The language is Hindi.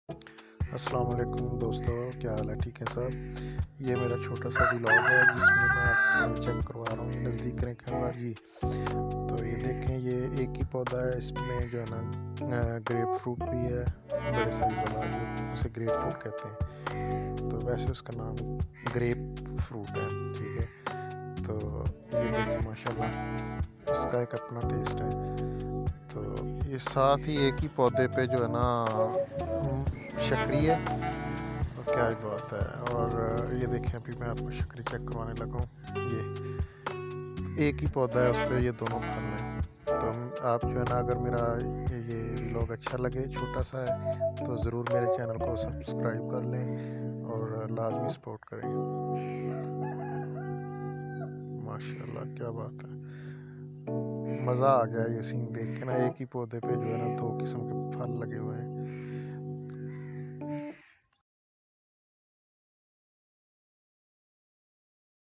अस्सलाम वालेकुम दोस्तों, क्या हाल है? ठीक है सब। ये मेरा छोटा सा व्लॉग है जिसमें मैं आपको चेक करवा रहा हूँ। ये नज़दीक करें कैमरा जी। तो ये देखें, ये एक ही पौधा है, इसमें जो है ना ग्रेप फ्रूट भी है, बड़े साइज़ वाला, जो उसे ग्रेप फ्रूट कहते हैं। तो वैसे उसका नाम ग्रेप फ्रूट है, ठीक है। तो ये देखें माशाल्लाह, इसका एक अपना टेस्ट है। तो ये साथ ही एक ही पौधे पे जो है ना शक्करी है। तो क्या ही बात है। और ये देखें, अभी मैं आपको शक्करी चेक करवाने लगा हूँ। ये एक ही पौधा है, उस पे ये दोनों फल हैं। तो आप जो है ना, अगर मेरा ये व्लॉग अच्छा लगे, छोटा सा है, तो ज़रूर मेरे चैनल को सब्सक्राइब कर लें और लाजमी सपोर्ट करें। माशाल्लाह, क्या बात है। मज़ा आ गया ये सीन देख के ना। एक ही पौधे पे जो है ना दो किस्म के फल लगे हुए हैं।